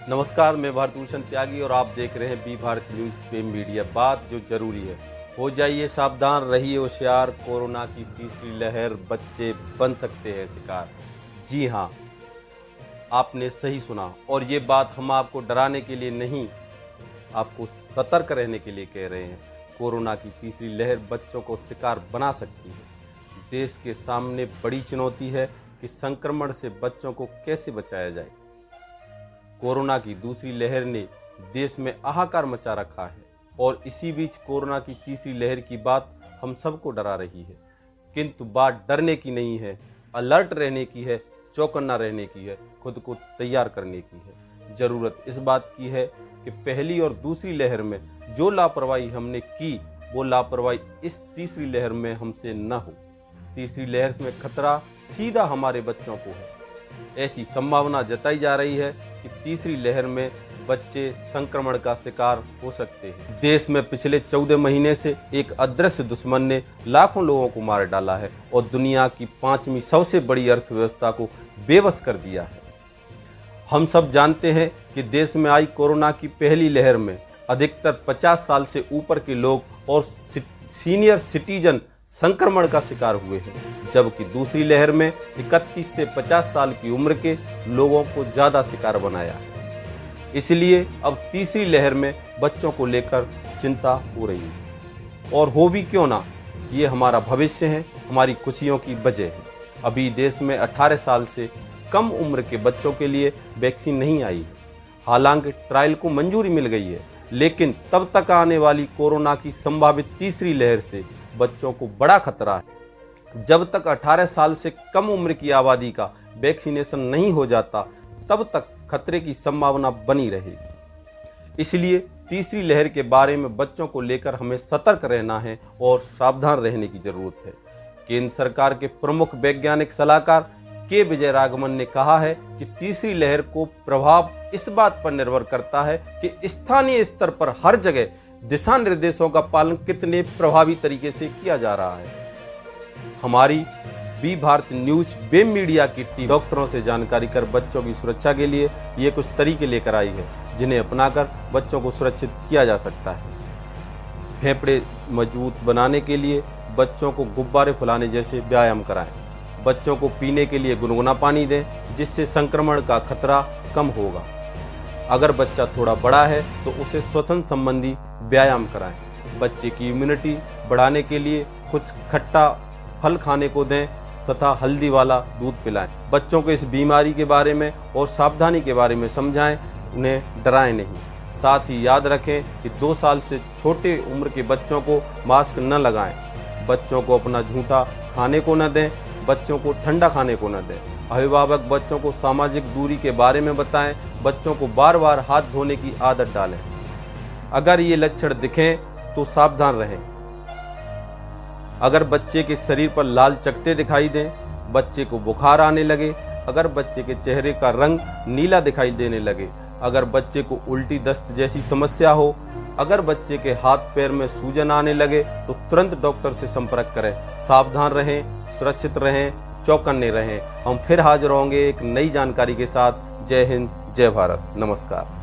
नमस्कार, मैं भारतभूषण त्यागी और आप देख रहे हैं बी भारत न्यूज पे मीडिया। बात जो जरूरी है, हो जाइए सावधान, रहिए होशियार। कोरोना की तीसरी लहर, बच्चे बन सकते हैं शिकार। जी हाँ, आपने सही सुना। और ये बात हम आपको डराने के लिए नहीं, आपको सतर्क रहने के लिए कह रहे हैं। कोरोना की तीसरी लहर बच्चों को शिकार बना सकती है। देश के सामने बड़ी चुनौती है कि संक्रमण से बच्चों को कैसे बचाया जाए। कोरोना की दूसरी लहर ने देश में हाहाकार मचा रखा है और इसी बीच कोरोना की तीसरी लहर की बात हम सबको डरा रही है। किंतु बात डरने की नहीं है, अलर्ट रहने की है, चौकन्ना रहने की है, खुद को तैयार करने की है। जरूरत इस बात की है कि पहली और दूसरी लहर में जो लापरवाही हमने की, वो लापरवाही इस तीसरी लहर में हमसे न हो। तीसरी लहर में खतरा सीधा हमारे बच्चों को है। ऐसी संभावना जताई जा रही है कि तीसरी लहर में बच्चे संक्रमण का शिकार हो सकते हैं। देश में पिछले 14 महीने से एक अदृश्य दुश्मन ने लाखों लोगों को मार डाला है और दुनिया की 5वीं सबसे बड़ी अर्थव्यवस्था को बेबस कर दिया है। हम सब जानते हैं कि देश में आई कोरोना की पहली लहर में अधिकतर 50 साल से ऊपर के लोग और सीनियर सिटीजन संक्रमण का शिकार हुए हैं, जबकि दूसरी लहर में 31 से 50 साल की उम्र के लोगों को ज्यादा शिकार बनाया है। इसलिए अब तीसरी लहर में बच्चों को लेकर चिंता हो रही है। और हो भी क्यों ना, ये हमारा भविष्य है, हमारी खुशियों की वजह है। अभी देश में 18 साल से कम उम्र के बच्चों के लिए वैक्सीन नहीं आई है। हालांकि ट्रायल को मंजूरी मिल गई है, लेकिन तब तक आने वाली कोरोना की संभावित तीसरी लहर से बच्चों को बड़ा खतरा है। जब तक 18 साल से कम उम्र की आबादी का वैक्सीनेशन नहीं हो जाता, तब तक खतरे की संभावना बनी रहेगी। इसलिए तीसरी लहर के बारे में बच्चों को लेकर हमें सतर्क रहना है और सावधान रहने की जरूरत है। केंद्र सरकार के प्रमुख वैज्ञानिक सलाहकार के विजय राघवन ने कहा है कि तीसरी लहर को प्रभाव इस बात पर निर्भर करता है कि स्थानीय स्तर पर हर जगह दिशा निर्देशों का पालन कितने प्रभावी तरीके से किया जा रहा है। हमारी बी भारत न्यूज बे मीडिया की टीम डॉक्टरों से जानकारी कर बच्चों की सुरक्षा के लिए ये कुछ तरीके लेकर आई है, जिन्हें अपनाकर बच्चों को सुरक्षित किया जा सकता है। फेफड़े मजबूत बनाने के लिए बच्चों को गुब्बारे फुलाने जैसे व्यायाम कराएं। बच्चों को पीने के लिए गुनगुना पानी दें, जिससे संक्रमण का खतरा कम होगा। अगर बच्चा थोड़ा बड़ा है तो उसे श्वसन संबंधी व्यायाम कराएं। बच्चे की इम्यूनिटी बढ़ाने के लिए कुछ खट्टा फल खाने को दें तथा हल्दी वाला दूध पिलाएं। बच्चों को इस बीमारी के बारे में और सावधानी के बारे में समझाएं, उन्हें डराएं नहीं। साथ ही याद रखें कि 2 साल से छोटे उम्र के बच्चों को मास्क न लगाएं। बच्चों को अपना झूठा खाने को न दें, बच्चों को ठंडा खाने को न दें। अभिभावक बच्चों को सामाजिक दूरी के बारे में बताएं। बच्चों को बार बार हाथ धोने की आदत डालें। अगर ये लक्षण दिखें तो सावधान रहें। अगर बच्चे के शरीर पर लाल चकत्ते दिखाई दें, बच्चे को बुखार आने लगे, अगर बच्चे के चेहरे का रंग नीला दिखाई देने लगे, अगर बच्चे को उल्टी दस्त जैसी समस्या हो, अगर बच्चे के हाथ पैर में सूजन आने लगे तो तुरंत डॉक्टर से संपर्क करें। सावधान रहें, सुरक्षित रहें, चौकन्ने रहें। हम फिर हाजिर होंगे एक नई जानकारी के साथ। जय हिंद, जय भारत, नमस्कार।